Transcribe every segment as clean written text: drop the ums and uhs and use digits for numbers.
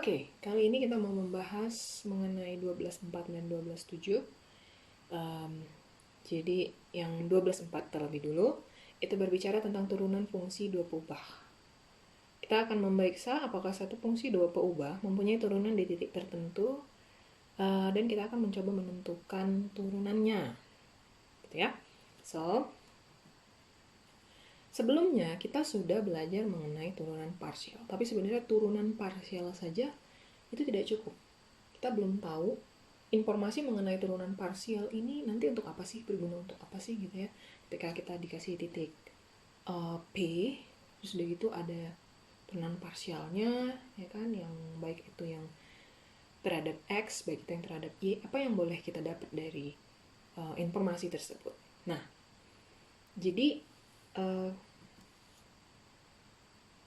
Oke, kali ini kita mau membahas mengenai 12/4 dan 12/7. Jadi yang 12/4 terlebih dulu, itu berbicara tentang turunan fungsi dua peubah. Kita akan memeriksa apakah satu fungsi dua peubah mempunyai turunan di titik tertentu, dan kita akan mencoba menentukan turunannya. Gitu ya. So, sebelumnya kita sudah belajar mengenai turunan parsial. Tapi sebenarnya turunan parsial saja itu tidak cukup. Kita belum tahu informasi mengenai turunan parsial ini nanti untuk apa sih, berguna untuk apa sih gitu ya. Ketika kita dikasih titik P, terus udah gitu ada turunan parsialnya, ya kan, yang baik itu yang terhadap X, baik itu yang terhadap Y, apa yang boleh kita dapat dari informasi tersebut. Nah, jadi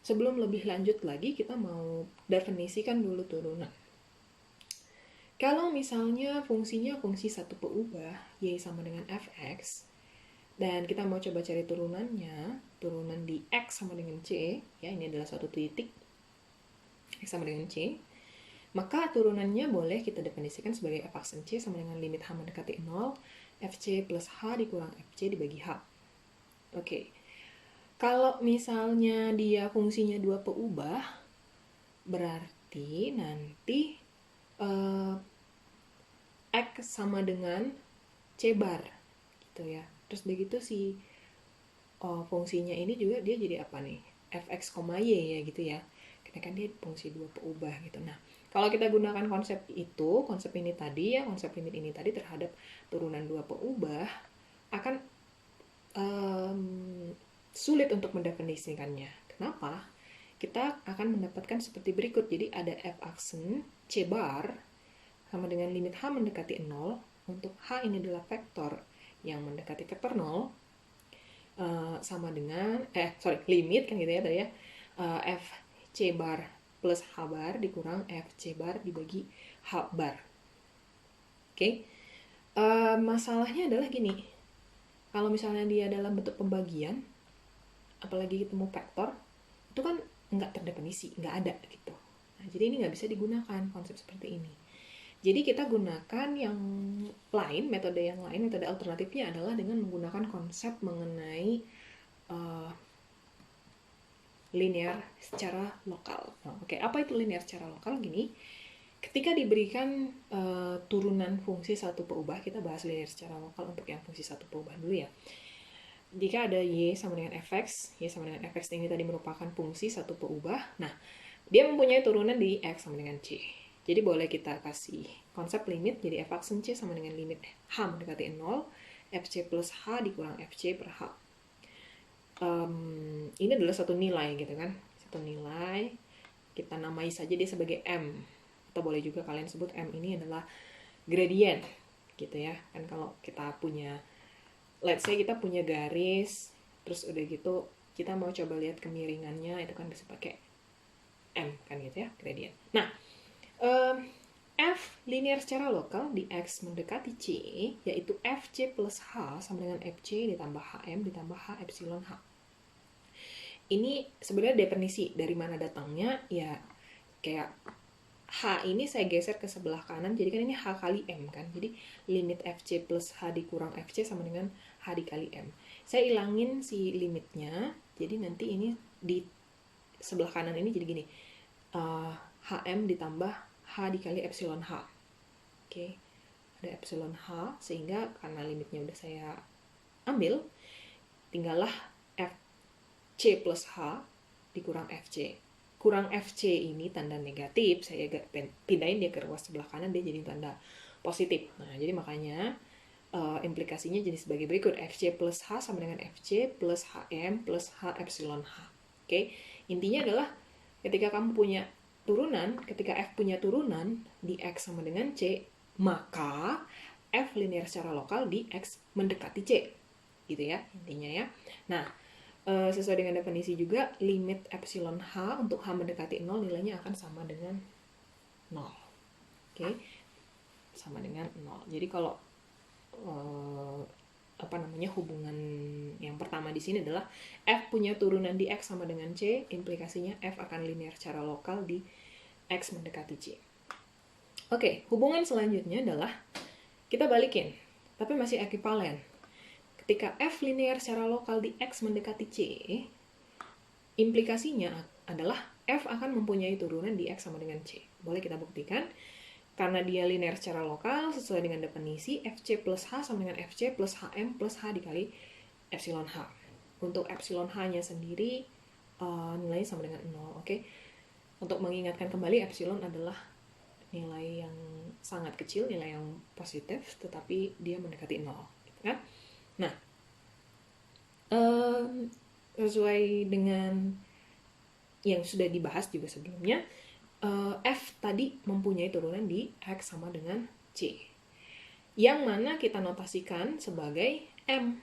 sebelum lebih lanjut lagi, kita mau definisikan dulu turunan. Kalau misalnya fungsinya fungsi satu peubah, Y sama dengan Fx, dan kita mau coba cari turunannya, turunan di X sama dengan C, ya ini adalah suatu titik, X sama dengan C, maka turunannya boleh kita definisikan sebagai f aksen C sama dengan limit H mendekati 0, Fc plus H dikurang Fc dibagi H. Oke. Kalau misalnya dia fungsinya dua peubah, berarti nanti X sama dengan C bar gitu ya. Terus begitu si fungsinya ini juga dia jadi apa nih? Fx, Y ya gitu ya. Karena kan dia fungsi dua peubah gitu. Nah, kalau kita gunakan konsep itu, konsep ini tadi ya, konsep limit ini tadi terhadap turunan dua peubah, akan sulit untuk mendefinisikannya. Kenapa? Kita akan mendapatkan seperti berikut. Jadi ada f aksen C bar sama dengan limit H mendekati 0. Untuk H ini adalah vektor yang mendekati vektor 0, sama dengan limit kan gitu ya tadi ya, F C bar plus H bar dikurang F C bar dibagi H bar. Oke. Masalahnya adalah gini, kalau misalnya dia dalam bentuk pembagian, apalagi ketemu vektor, itu kan nggak terdefinisi, nggak ada gitu. Nah, jadi ini nggak bisa digunakan konsep seperti ini. Jadi kita gunakan yang lain, metode alternatifnya adalah dengan menggunakan konsep mengenai linear secara lokal. Oke, apa itu linear secara lokal? Gini, ketika diberikan turunan fungsi satu peubah, kita bahas linear secara lokal untuk yang fungsi satu peubah dulu ya. Jika ada Y sama dengan Fx, Y sama dengan Fx ini tadi merupakan fungsi satu peubah, nah dia mempunyai turunan di X sama dengan C. Jadi boleh kita kasih konsep limit, jadi f aksen C sama dengan limit H mendekati 0, Fc plus H dikurang Fc per H. Ini adalah satu nilai gitu kan, satu nilai, kita namai saja dia sebagai M, atau boleh juga kalian sebut M ini adalah gradient gitu ya. Kan kalau kita punya, let's say kita punya garis, terus udah gitu kita mau coba lihat kemiringannya, itu kan bisa pakai M kan gitu ya, gradient. Nah, F linear secara lokal di X mendekati C, yaitu Fc plus H sama dengan Fc ditambah Hm ditambah H epsilon H. Ini sebenarnya definisi dari mana datangnya, ya kayak H ini saya geser ke sebelah kanan, jadi kan ini H kali M kan, jadi limit Fc plus H dikurang Fc sama dengan H dikali M. Saya ilangin si limitnya, jadi nanti ini di sebelah kanan ini jadi gini, Hm ditambah H dikali epsilon H. Oke, ada epsilon H, sehingga karena limitnya udah saya ambil, tinggallah Fc plus H dikurang Fc. Kurang Fc ini tanda negatif, saya pindahin dia ke ruas sebelah kanan, dia jadi tanda positif. Nah, jadi makanya implikasinya jadi sebagai berikut, Fc plus H sama dengan Fc plus Hm plus H epsilon H. Oke, intinya adalah ketika kamu punya turunan, ketika F punya turunan di X sama dengan C, maka F linear secara lokal di X mendekati C. Gitu ya, intinya ya. Nah, sesuai dengan definisi juga, limit epsilon H untuk H mendekati 0 nilainya akan sama dengan 0. Oke, sama dengan 0. Jadi kalau hubungan yang pertama di sini adalah F punya turunan di X sama dengan C, implikasinya F akan linear secara lokal di X mendekati C. Oke, hubungan selanjutnya adalah kita balikin, tapi masih ekivalen. Ketika F linear secara lokal di X mendekati C, implikasinya adalah F akan mempunyai turunan di X sama dengan C. Boleh kita buktikan. Karena dia linear secara lokal, sesuai dengan definisi, FC plus H sama dengan FC plus HM plus H dikali epsilon H. Untuk epsilon H-nya sendiri, nilainya sama dengan 0. Oke? Untuk mengingatkan kembali, epsilon adalah nilai yang sangat kecil, nilai yang positif, tetapi dia mendekati 0. Gitu kan? Nah, sesuai dengan yang sudah dibahas juga sebelumnya, F tadi mempunyai turunan di X sama dengan C. Yang mana kita notasikan sebagai M.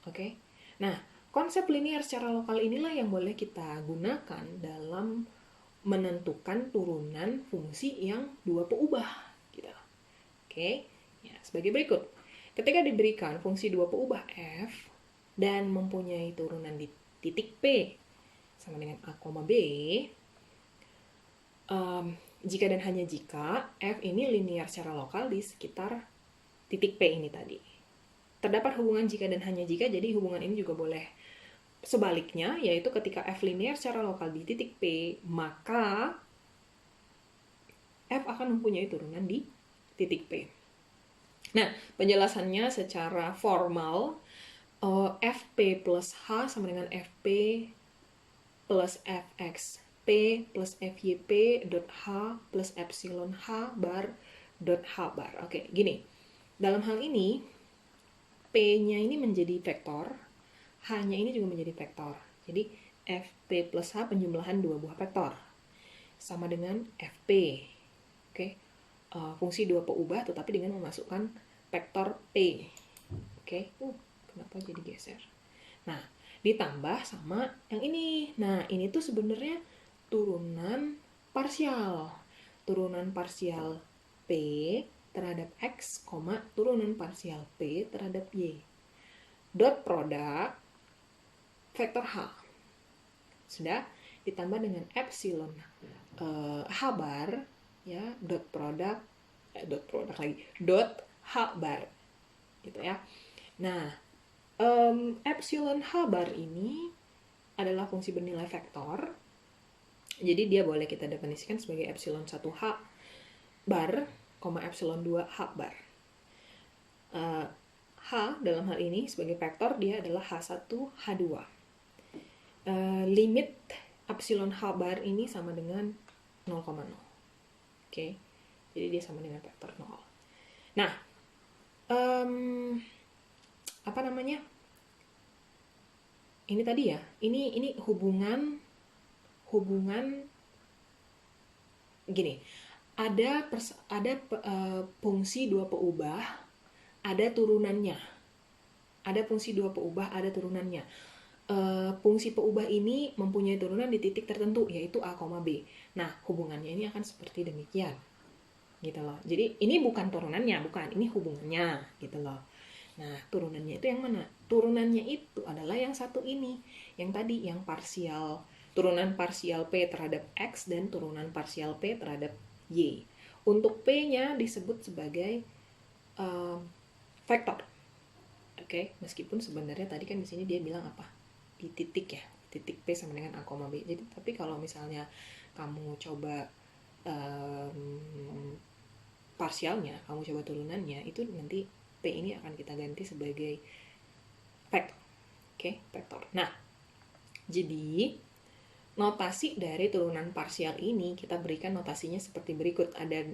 Oke. Nah, konsep linear secara lokal inilah yang boleh kita gunakan dalam menentukan turunan fungsi yang dua peubah. Gitu. Oke. Ya, sebagai berikut. Ketika diberikan fungsi dua peubah F dan mempunyai turunan di titik P sama dengan A, B, jika dan hanya jika F ini linear secara lokal di sekitar titik P ini tadi. Terdapat hubungan jika dan hanya jika, jadi hubungan ini juga boleh sebaliknya, yaitu ketika F linear secara lokal di titik P, maka F akan mempunyai turunan di titik P. Nah, penjelasannya secara formal, Fp plus H sama dengan Fp plus Fx P plus FYP dot H plus epsilon H bar dot H bar. Oke, gini. Dalam hal ini, P-nya ini menjadi vektor, H-nya ini juga menjadi vektor. Jadi, Fp plus H penjumlahan dua buah vektor. Sama dengan Fp. Oke. Fungsi dua peubah tetapi dengan memasukkan vektor P. Oke. Kenapa jadi geser? Nah, ditambah sama yang ini. Nah, ini tuh sebenarnya turunan parsial. Turunan parsial P terhadap X, turunan parsial P terhadap Y. Dot produk vektor H. Sudah ditambah dengan epsilon H bar, ya, dot produk H bar. Gitu ya. Nah, epsilon H bar ini adalah fungsi bernilai vektor. Jadi dia boleh kita definisikan sebagai epsilon 1H bar, epsilon 2H bar. H dalam hal ini sebagai vektor dia adalah H1, H2. Limit epsilon H bar ini sama dengan 0,0. Oke. Jadi dia sama dengan vektor 0. Nah, apa namanya? Ini tadi ya. Ini hubungan gini. Ada fungsi dua peubah, ada turunannya. Ada fungsi dua peubah, ada turunannya. Fungsi peubah ini mempunyai turunan di titik tertentu, yaitu A, B. Nah, hubungannya ini akan seperti demikian. Gitu loh. Jadi, ini bukan turunannya, bukan. Ini hubungannya, gitu loh. Nah, turunannya itu yang mana? Turunannya itu adalah yang satu ini. Yang tadi, yang parsial. Turunan parsial P terhadap X dan turunan parsial P terhadap Y. Untuk P-nya disebut sebagai vektor. Oke, meskipun sebenarnya tadi kan di sini dia bilang apa? Di titik ya, titik P sama dengan A, B. Jadi tapi kalau misalnya kamu coba parsialnya, kamu coba turunannya, itu nanti P ini akan kita ganti sebagai vektor. Oke, vektor. Nah, jadi notasi dari turunan parsial ini kita berikan notasinya seperti berikut. Ada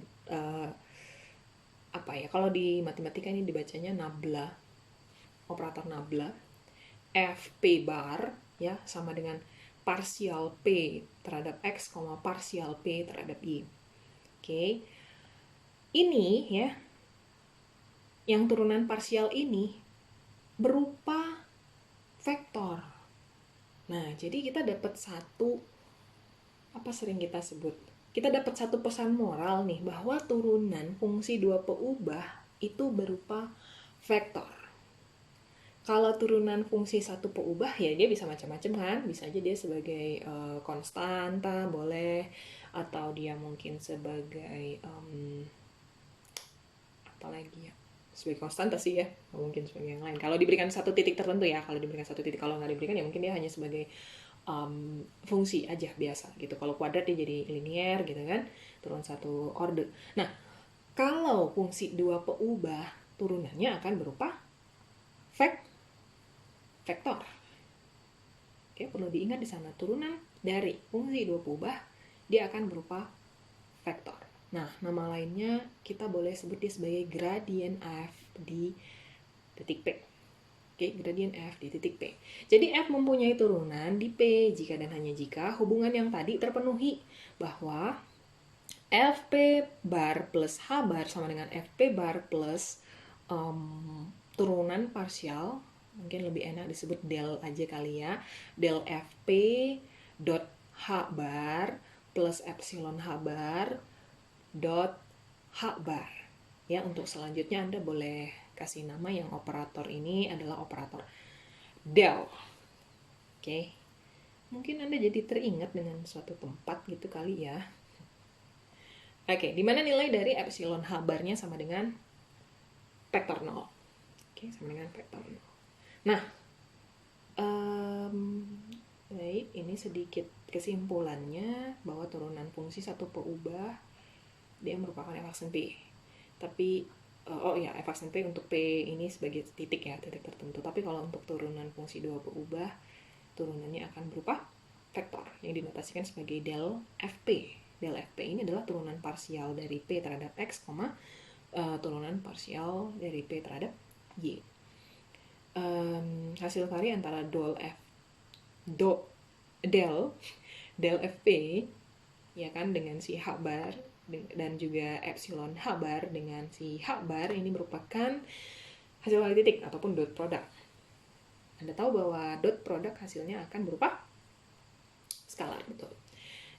kalau di matematika ini dibacanya nabla, operator nabla. Fp bar ya sama dengan parsial P terhadap X, parsial P terhadap Y. Oke. Ini ya, yang turunan parsial ini berupa vektor. Nah, jadi kita dapat kita dapat satu pesan moral nih, bahwa turunan fungsi dua peubah itu berupa vektor. Kalau turunan fungsi satu peubah ya dia bisa macam-macam kan, bisa aja dia sebagai konstanta boleh, atau dia mungkin sebagai apa lagi ya, sebagai konstanta sih ya, nggak mungkin sebagai yang lain. Kalau diberikan satu titik tertentu ya, kalau diberikan satu titik, kalau nggak diberikan ya mungkin dia hanya sebagai fungsi aja biasa gitu. Kalau kuadrat dia jadi linier gitu kan, turun satu order. Nah, kalau fungsi dua peubah turunannya akan berupa vektor. Oke, perlu diingat di sana turunan dari fungsi dua peubah dia akan berupa vektor. Nah, nama lainnya kita boleh sebut dia sebagai gradien f di titik P. Oke, gradien f di titik P. Jadi f mempunyai turunan di P jika dan hanya jika hubungan yang tadi terpenuhi, bahwa fp bar plus h bar sama dengan fp bar plus turunan parsial, mungkin lebih enak disebut del aja kali ya, del fp dot h bar plus epsilon h bar dot h bar. Ya, untuk selanjutnya Anda boleh kasih nama yang operator ini adalah operator del. Oke. Mungkin Anda jadi teringat dengan suatu tempat gitu kali ya. Oke, di mana nilai dari epsilon h barnya sama dengan vektor 0. Oke, sama dengan vektor 0. Nah, baik, ini sedikit kesimpulannya bahwa turunan fungsi satu peubah dia merupakan f aksen P. Tapi f aksen P untuk P ini sebagai titik ya, titik tertentu. Tapi kalau untuk turunan fungsi dua peubah, turunannya akan berupa vektor yang dinotasikan sebagai del fp. Del fp ini adalah turunan parsial dari P terhadap X, turunan parsial dari P terhadap Y. Hasil kari antara del fp ya kan dengan si h bar dan juga epsilon h bar dengan si h bar ini merupakan hasil kali titik ataupun dot product. Anda tahu bahwa dot product hasilnya akan berupa skalar, betul.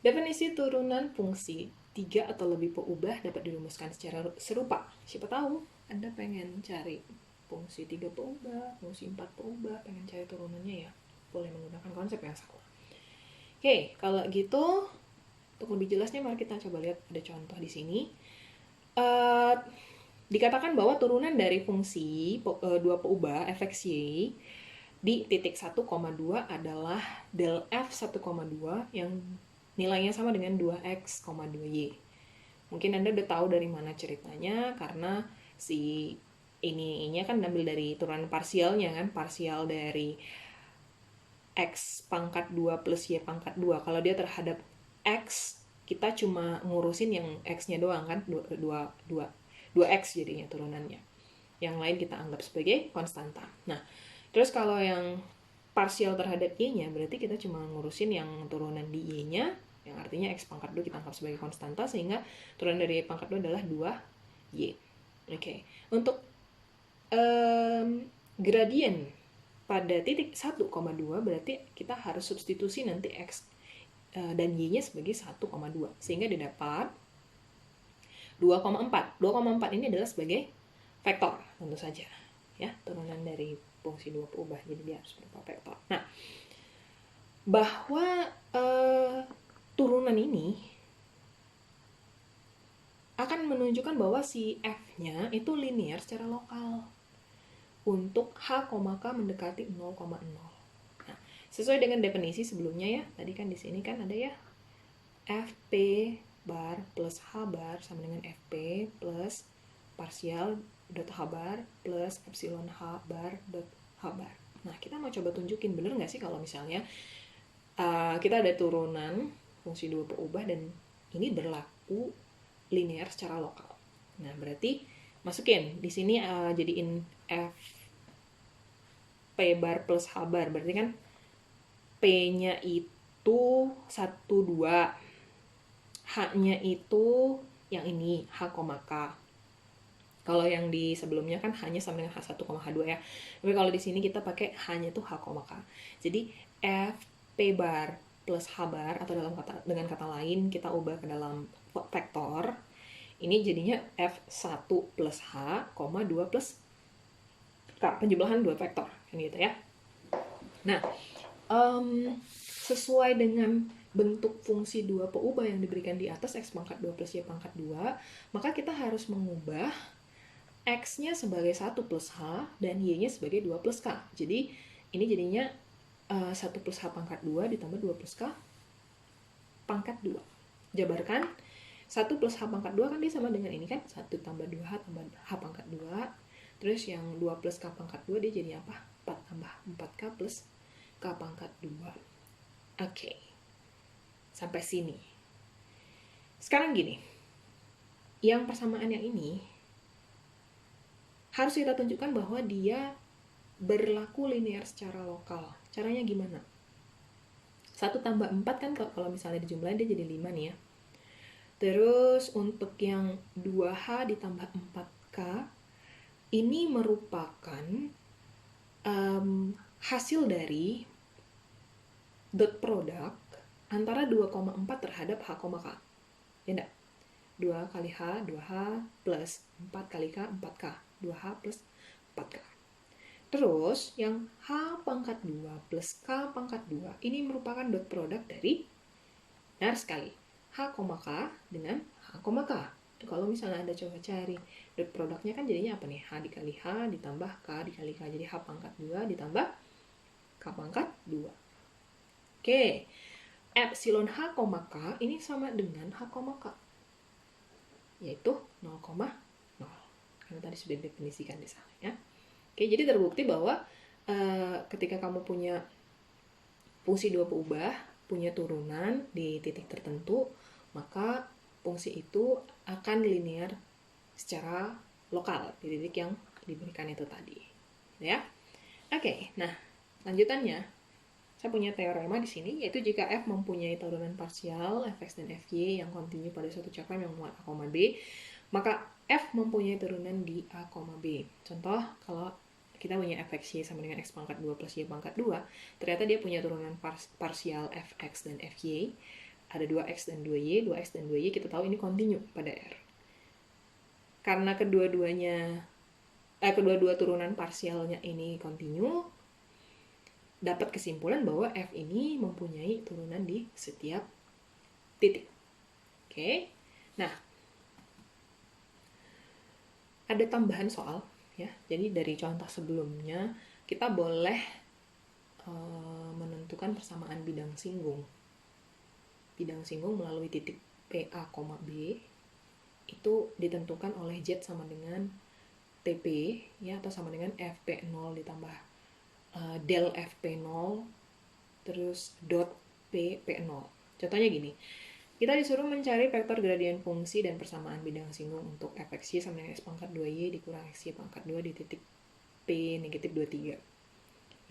Definisi turunan fungsi 3 atau lebih peubah dapat dirumuskan secara serupa. Siapa tahu Anda pengen cari fungsi 3 peubah, fungsi 4 peubah, pengen cari turunannya ya, boleh menggunakan konsep yang sama. Oke, kalau gitu untuk lebih jelasnya mari kita coba lihat ada contoh di sini. Dikatakan bahwa turunan dari fungsi 2 peubah fx y di titik 1,2 adalah del f 1,2 yang nilainya sama dengan 2x, 2y. Mungkin Anda udah tahu dari mana ceritanya, karena si ini kan ambil dari turunan parsialnya kan, parsial dari x pangkat 2 plus y pangkat 2. Kalau dia terhadap x, kita cuma ngurusin yang x-nya doang kan, 2x jadinya turunannya. Yang lain kita anggap sebagai konstanta. Nah, terus kalau yang parsial terhadap y-nya, berarti kita cuma ngurusin yang turunan di y-nya, yang artinya x pangkat 2 kita anggap sebagai konstanta, sehingga turunan dari y pangkat 2 adalah 2y. Oke. Untuk gradien pada titik 1,2 berarti kita harus substitusi nanti x dan y-nya sebagai 1,2, sehingga didapat 2,4. 2,4 ini adalah sebagai vektor, tentu saja. Ya, turunan dari fungsi 2 peubah, jadi dia harus berupa vektor. Nah, bahwa turunan ini akan menunjukkan bahwa si f-nya itu linear secara lokal untuk h, k mendekati 0,0. Nah, sesuai dengan definisi sebelumnya ya, tadi kan di sini kan ada ya fp bar plus h bar sama dengan fp plus parsial dot h bar plus epsilon h bar dot h bar. Nah, kita mau coba tunjukin bener nggak sih kalau misalnya kita ada turunan fungsi 2 peubah dan ini berlaku linear secara lokal. Nah, berarti masukin di sini jadiin f p bar plus h bar, berarti kan p-nya itu 1, 2, h-nya itu yang ini h, k. Kalau yang di sebelumnya kan hanya sama dengan H1, H2 ya. Tapi kalau di sini kita pakai hanya itu H, K. Jadi F P bar plus H bar, atau dengan kata lain kita ubah ke dalam vektor. Ini jadinya F1 plus H, 2 plus K, penjumlahan 2 vektor. kan gitu ya. Nah, sesuai dengan bentuk fungsi dua peubah yang diberikan di atas, x pangkat 2 plus y pangkat 2, maka kita harus mengubah x-nya sebagai 1 plus h dan y-nya sebagai 2 plus k. Jadi ini jadinya 1 plus h pangkat 2 ditambah 2 plus k pangkat 2. Jabarkan 1 plus h pangkat 2 kan dia sama dengan ini kan, 1 tambah 2h tambah h pangkat 2. Terus yang 2 plus k pangkat 2 dia jadi apa? 4 tambah 4k plus k pangkat 2. Oke. Sampai sini. Sekarang gini. Yang persamaan yang ini harus kita tunjukkan bahwa dia berlaku linear secara lokal. Caranya gimana? 1 tambah 4 kan kalau misalnya dijumlahin dia jadi 5 nih ya. Terus untuk yang 2h ditambah 4k ini merupakan hasil dari dot product antara 2,4 terhadap h, k. Ya enggak? 2 kali h, 2h plus 4 kali k, 4k. 2h plus 4k. Terus yang h pangkat 2 plus k pangkat 2 ini merupakan dot product dari, benar sekali, h, k dengan h, k. Kalau misalnya Anda coba cari dot produknya kan jadinya apa nih? H dikali h ditambah k dikali k. Jadi h pangkat 2 ditambah k pangkat 2. Oke. Epsilon h, k ini sama dengan h, k. Yaitu 0,0. Karena tadi sudah didefinisikan di sana ya. Oke, jadi terbukti bahwa ketika kamu punya fungsi dua peubah, punya turunan di titik tertentu, maka fungsi itu akan linear secara lokal di titik yang diberikan itu tadi. Ya. Oke, nah lanjutannya saya punya teorema di sini, yaitu jika f mempunyai turunan parsial fx dan fy yang kontinu pada suatu cakram yang muat a, b, maka f mempunyai turunan di a, b. Contoh, kalau kita punya fxy sama dengan x pangkat 2 plus y pangkat 2, ternyata dia punya turunan parsial fx dan fy, ada 2x dan 2y, 2x dan 2y, kita tahu ini kontinu pada R. Karena kedua-dua turunan parsialnya ini kontinu, dapat kesimpulan bahwa f ini mempunyai turunan di setiap titik. Oke. Nah, ada tambahan soal ya. Jadi dari contoh sebelumnya kita boleh menentukan persamaan bidang singgung. Bidang singgung melalui titik PA, B itu ditentukan oleh Z sama dengan TP ya, atau sama dengan FP0 ditambah del FP0 terus dot P0. Contohnya gini, kita disuruh mencari vektor gradien fungsi dan persamaan bidang singgung untuk fxy sama dengan x pangkat 2y dikurang xy pangkat 2 di titik P negatif 23.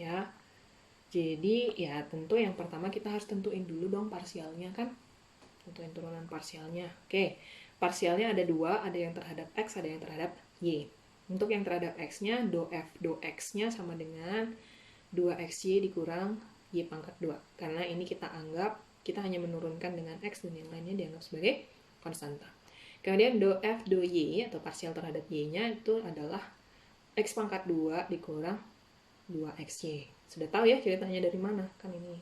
Ya, jadi ya tentu yang pertama kita harus tentuin dulu dong parsialnya kan, tentuin turunan parsialnya. Oke, parsialnya ada dua, ada yang terhadap x, ada yang terhadap y. Untuk yang terhadap x-nya, do x-nya sama dengan 2xy dikurang y pangkat 2. Karena ini kita anggap, kita hanya menurunkan dengan x dan yang lainnya dianggap sebagai konstanta. Kemudian do y atau parsial terhadap y-nya itu adalah x pangkat 2 dikurang 2xy. Sudah tahu ya ceritanya dari mana? Kan ini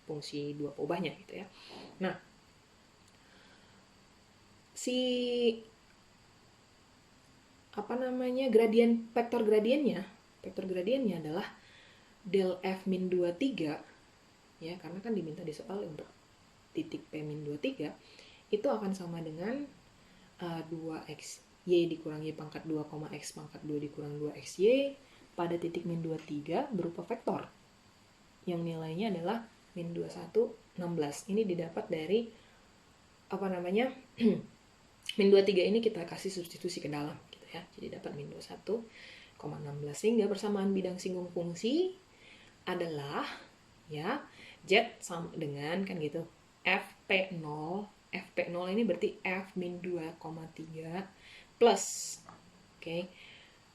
fungsi dua peubahnya gitu ya. Nah, vektor gradiennya adalah del f min 23 ya, karena kan diminta di soal untuk titik p min 23 itu akan sama dengan 2x y dikurang y pangkat 2, x pangkat 2 dikurang 2xy pada titik min 23 berupa vektor yang nilainya adalah min 21, 16. Ini didapat dari min 23 ini kita kasih substitusi ke dalam gitu ya. Jadi dapat min 21,16. Sehingga persamaan bidang singgung fungsi adalah ya Z sama dengan kan gitu FP0. FP0 ini berarti F min 2,3 plus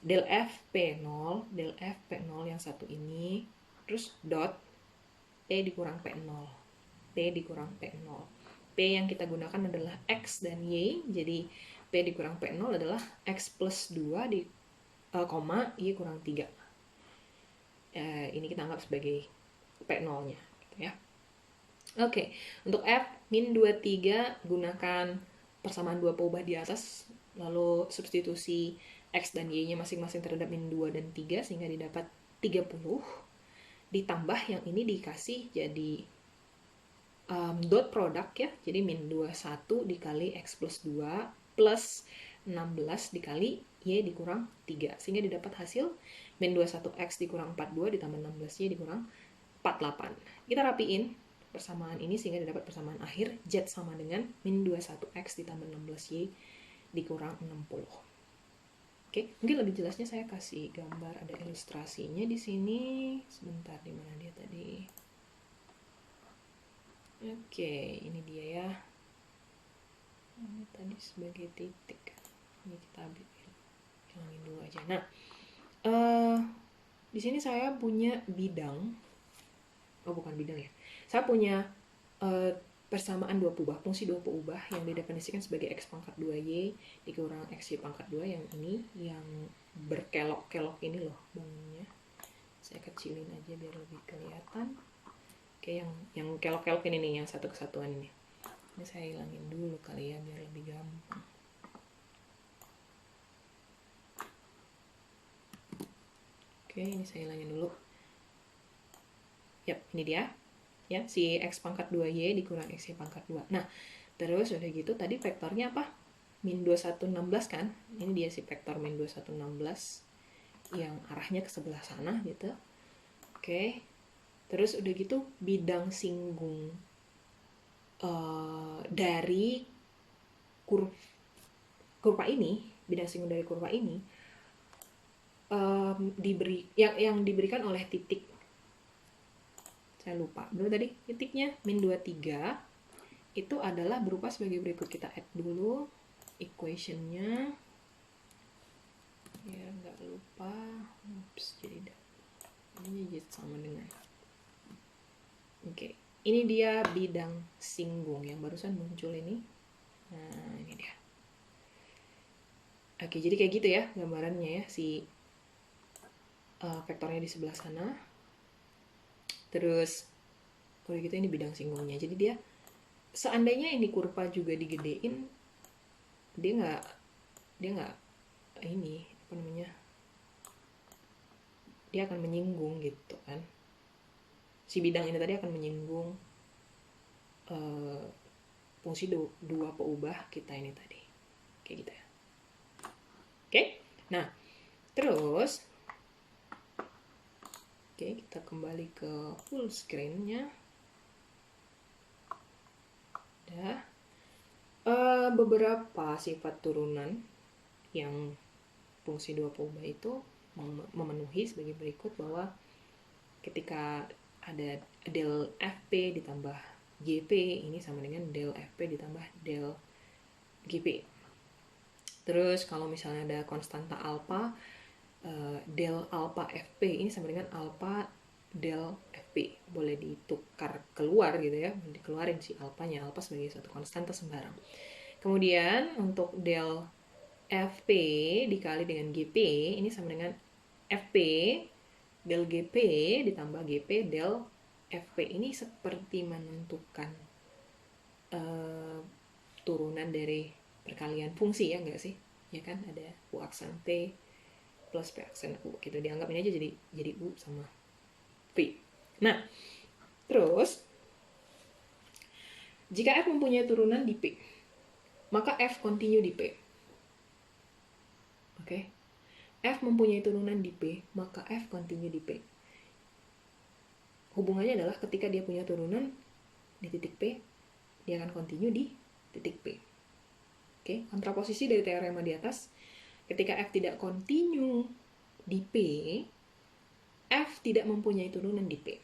del FP0 yang satu ini terus dot P dikurang P0. P yang kita gunakan adalah X dan Y, jadi P dikurang P0 adalah X plus 2 koma, Y kurang 3. Ini kita anggap sebagai P0-nya. Gitu ya. Oke, untuk F, min 23, gunakan persamaan dua peubah di atas, lalu substitusi X dan Y-nya masing-masing terhadap min 2 dan 3, sehingga didapat 30. Ditambah yang ini dikasih jadi dot product ya, jadi min 21 dikali X plus 2 plus 16 dikali Y dikurang 3, sehingga didapat hasil min 21X dikurang 42 ditambah 16Y dikurang 48. Kita rapiin persamaan ini sehingga didapat persamaan akhir Z sama dengan min 21X ditambah 16Y dikurang 60. Oke, mungkin lebih jelasnya saya kasih gambar, ada ilustrasinya di sini. Sebentar, di mana dia tadi? Oke, ini dia ya. Ini tadi sebagai titik. Ini kita hilangin dulu aja. Nah, di sini saya punya bidang. Oh, bukan bidang ya. Saya punya persamaan dua peubah, fungsi dua peubah yang didefinisikan sebagai X pangkat 2Y dikurang XY pangkat 2, yang ini, yang berkelok-kelok ini loh bangunnya. Saya kecilin aja biar lebih kelihatan. Oke, yang kelok-kelok ini nih, yang satu kesatuan ini. Ini saya hilangin dulu kali ya biar lebih gampang. Oke, ini saya hilangin dulu. Yap, ini dia. Ya, si X pangkat 2Y dikurang XY pangkat 2. Nah, terus udah gitu tadi vektornya apa? Min 2116 kan? Ini dia si vektor min 2116 yang arahnya ke sebelah sana gitu. Oke. Terus udah gitu bidang singgung dari kurva ini, bidang singgung dari kurva ini yang diberikan oleh titik, saya lupa dulu tadi titiknya, min 23 itu adalah berupa sebagai berikut. Kita add dulu equation-nya ya, nggak lupa. Jadi ini sama dengan oke, ini dia bidang singgung yang barusan muncul ini. Nah, ini dia. Oke, jadi kayak gitu ya gambarannya ya, si vektornya di sebelah sana. Terus kalau gitu ini bidang singgungnya. Jadi dia seandainya ini kurva juga digedein, dia nggak ini apa namanya, dia akan menyinggung gitu kan. Si bidang ini tadi akan menyinggung fungsi dua peubah kita ini tadi, kayak gitu ya. Oke, nah terus kita kembali ke full screen-nya. Ada beberapa sifat turunan yang fungsi dua peubah itu memenuhi sebagai berikut, bahwa ketika ada del FP ditambah GP, ini sama dengan del FP ditambah del GP. Terus kalau misalnya ada konstanta alpha, del alpha FP ini sama dengan alpha del FP. Boleh ditukar keluar gitu ya, dikeluarin si alpanya, alpha sebagai satu konstanta sembarang. Kemudian untuk del FP dikali dengan GP, ini sama dengan FP del GP ditambah GP del FP. Ini seperti menentukan turunan dari perkalian fungsi ya, enggak sih? Ya kan, ada U aksen T plus P aksen U gitu. Dianggap ini aja jadi U sama V. Nah, terus jika F mempunyai turunan di P, maka F continue di P. Oke. F mempunyai turunan di P, maka F continue di P. Hubungannya adalah ketika dia punya turunan di titik P, dia akan continue di titik P. Oke, kontraposisi dari teorema di atas, ketika F tidak continue di P, F tidak mempunyai turunan di P.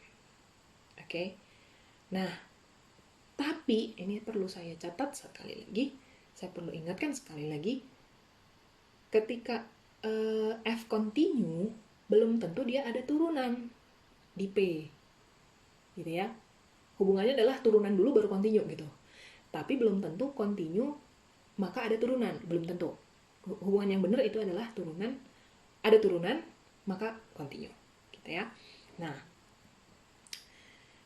Oke. Nah, tapi ini perlu saya catat sekali lagi, saya perlu ingatkan sekali lagi, ketika F continue, belum tentu dia ada turunan di P. Gitu ya. Hubungannya adalah turunan dulu baru continue gitu. Tapi belum tentu continue maka ada turunan, belum tentu. Hubungan yang benar itu adalah turunan ada turunan, maka continue, gitu ya. Nah,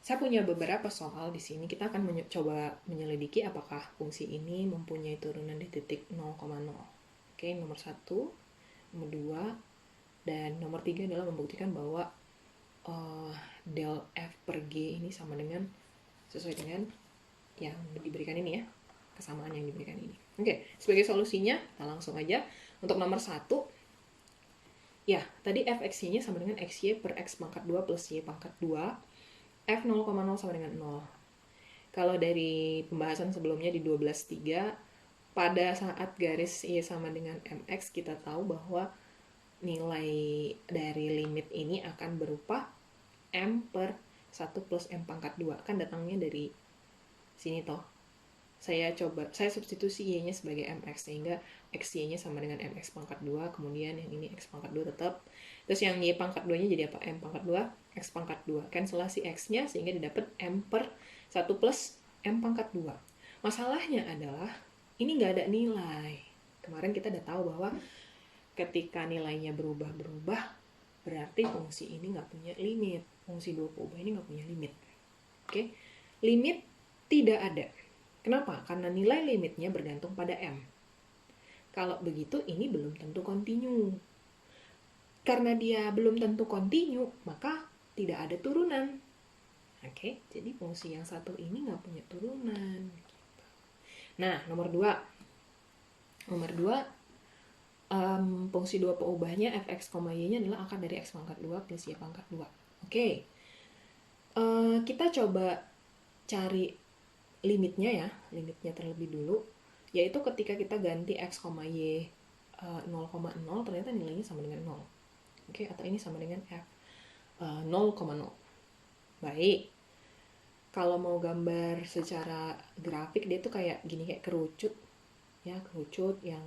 saya punya beberapa soal di sini. Kita akan coba menyelidiki apakah fungsi ini mempunyai turunan di titik 0,0. Oke, nomor 1, nomor 2, dan nomor 3 adalah membuktikan bahwa del F per G ini sama dengan, sesuai dengan yang diberikan ini ya, kesamaan yang diberikan ini. Oke, sebagai solusinya, kita langsung aja. Untuk nomor 1, ya, tadi fxy-nya sama dengan xy per x pangkat 2 plus y pangkat 2. F 0,0 sama dengan 0. Kalau dari pembahasan sebelumnya di 12.3, pada saat garis Y sama dengan mx, kita tahu bahwa nilai dari limit ini akan berupa m per 1 plus m pangkat 2. Kan datangnya dari sini toh. Saya substitusi y-nya sebagai mx, sehingga xy-nya sama dengan mx pangkat 2, kemudian yang ini x pangkat 2 tetap. Terus yang y pangkat 2-nya jadi apa? M pangkat 2, x pangkat 2. Cancelasi x-nya sehingga didapat m per 1 plus m pangkat 2. Masalahnya adalah, ini nggak ada nilai. Kemarin kita udah tahu bahwa ketika nilainya berubah-berubah, berarti fungsi ini nggak punya limit. Fungsi 2 peubah ini nggak punya limit. Oke? Limit tidak ada. Kenapa? Karena nilai limitnya bergantung pada M. Kalau begitu, ini belum tentu kontinu. Karena dia belum tentu kontinu, maka tidak ada turunan. Oke, jadi fungsi yang satu ini nggak punya turunan. Nah, nomor 2. Fungsi 2 peubahnya fx, y-nya adalah akar dari x pangkat 2 plus y pangkat 2. Oke. Kita coba cari limitnya ya, limitnya terlebih dulu, yaitu ketika kita ganti x, y 0,0, ternyata nilainya sama dengan 0. Oke, atau ini sama dengan f 0,0. Baik, kalau mau gambar secara grafik, dia tuh kayak gini, kayak kerucut ya, kerucut yang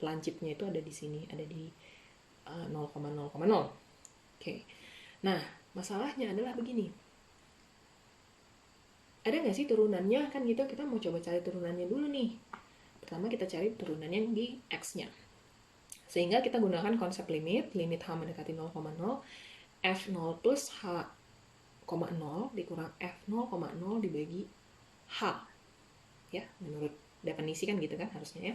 lancipnya itu ada di sini, ada di 0,0,0. Oke, nah masalahnya adalah begini, ada nggak sih turunannya? Kan gitu, kita mau coba cari turunannya dulu nih. Pertama kita cari turunannya di x-nya. Sehingga kita gunakan konsep limit h mendekati 0,0, f0 plus h, 0 dikurang f0,0 dibagi h. Ya, menurut definisi kan gitu kan harusnya ya.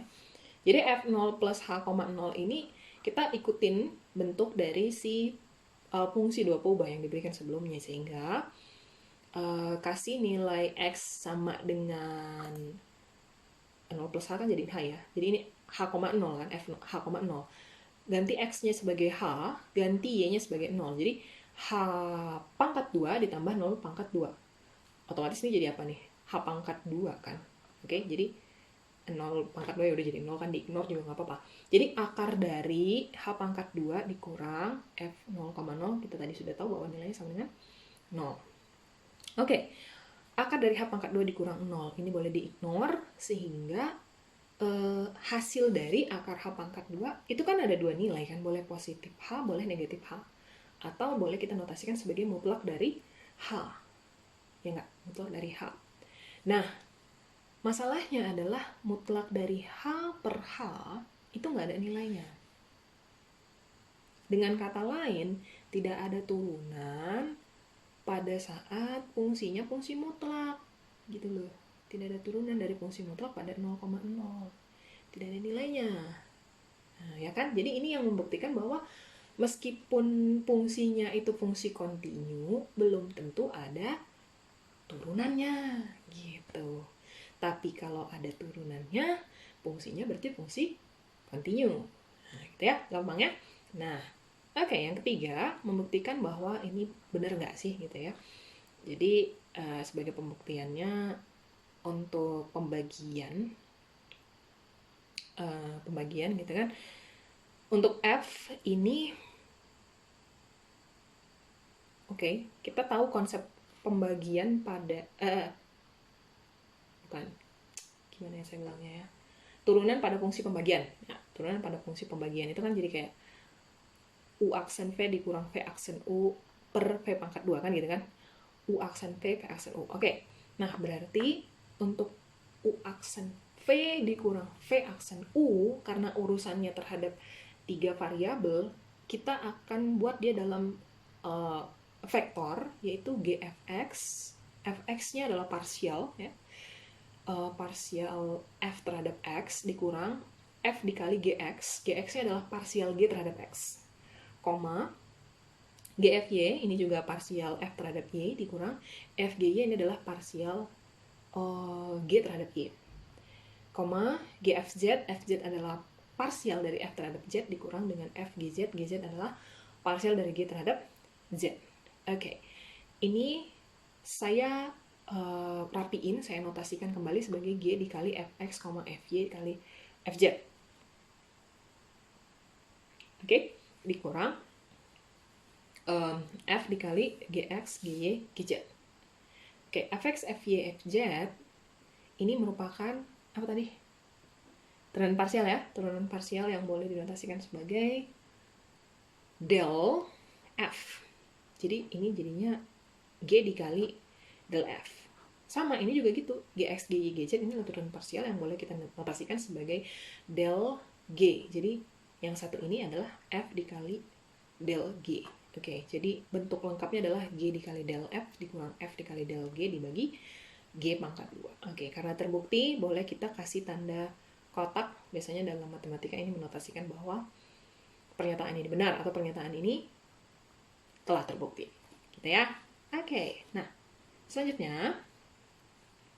Jadi f0 plus h,0 ini kita ikutin bentuk dari si fungsi 2 peubah yang diberikan sebelumnya, sehingga kasih nilai x sama dengan 0 plus h kan jadi h ya. Jadi ini h,0 kan, h,0. Ganti x-nya sebagai h, ganti y-nya sebagai 0. Jadi h pangkat 2 ditambah 0 pangkat 2. Otomatis ini jadi apa nih? H pangkat 2 kan. Oke, jadi 0 pangkat 2 ya udah jadi 0 kan, di-ignore juga nggak apa-apa. Jadi akar dari h pangkat 2 dikurang f 0,0, kita tadi sudah tahu bahwa nilainya sama dengan 0. Oke, akar dari h pangkat 2 dikurang 0, ini boleh di-ignore, sehingga hasil dari akar h pangkat 2, itu kan ada dua nilai kan, boleh positif h, boleh negatif h. Atau boleh kita notasikan sebagai mutlak dari h. Ya nggak? Mutlak dari h. Nah, masalahnya adalah mutlak dari h per h, itu nggak ada nilainya. Dengan kata lain, tidak ada turunan pada saat fungsinya fungsi mutlak, gitu loh. Tidak ada turunan dari fungsi mutlak pada 0,0. Tidak ada nilainya. Nah, ya kan? Jadi ini yang membuktikan bahwa meskipun fungsinya itu fungsi kontinu, belum tentu ada turunannya, gitu. Tapi kalau ada turunannya, fungsinya berarti fungsi kontinu. Nah, gitu ya, gampangnya. Nah, oke, yang ketiga, membuktikan bahwa ini benar nggak sih, gitu ya. Jadi, sebagai pembuktiannya, untuk pembagian gitu kan, untuk F ini, oke, kita tahu konsep pembagian pada, bukan, gimana ya saya bilangnya ya, turunan pada fungsi pembagian. Nah, turunan pada fungsi pembagian itu kan jadi kayak U aksen V dikurang V aksen U per V pangkat 2 kan gitu kan. U aksen V, V aksen U. Oke. Nah, berarti untuk U aksen V dikurang V aksen U, karena urusannya terhadap 3 variabel, kita akan buat dia dalam vektor, yaitu gfx. Fx-nya adalah parsial, ya. Parsial f terhadap x dikurang f dikali gx. Gx-nya adalah parsial g terhadap x. Koma, gfy, ini juga parsial f terhadap y, dikurang fgy, ini adalah parsial g terhadap y. Koma, gfz, fz adalah parsial dari f terhadap z, dikurang dengan fgz, gz adalah parsial dari g terhadap z. Oke, ini saya rapiin, saya notasikan kembali sebagai g dikali fx, fy dikali fz. Oke, dikurang f dikali gx, gy, gz. Oke, fx, fy, fz ini merupakan apa tadi? Turunan parsial, ya. Turunan parsial yang boleh dinotasikan sebagai del f. Jadi ini jadinya g dikali del f. Sama, ini juga gitu. Gx, gy, gz ini adalah turunan parsial yang boleh kita notasikan sebagai del g. Jadi yang satu ini adalah f dikali del g. Oke, jadi bentuk lengkapnya adalah g dikali del f dikurang f dikali del g dibagi g pangkat 2. Oke, karena terbukti, boleh kita kasih tanda kotak. Biasanya dalam matematika ini menotasikan bahwa pernyataan ini benar atau pernyataan ini telah terbukti. Gitu ya. Oke, nah selanjutnya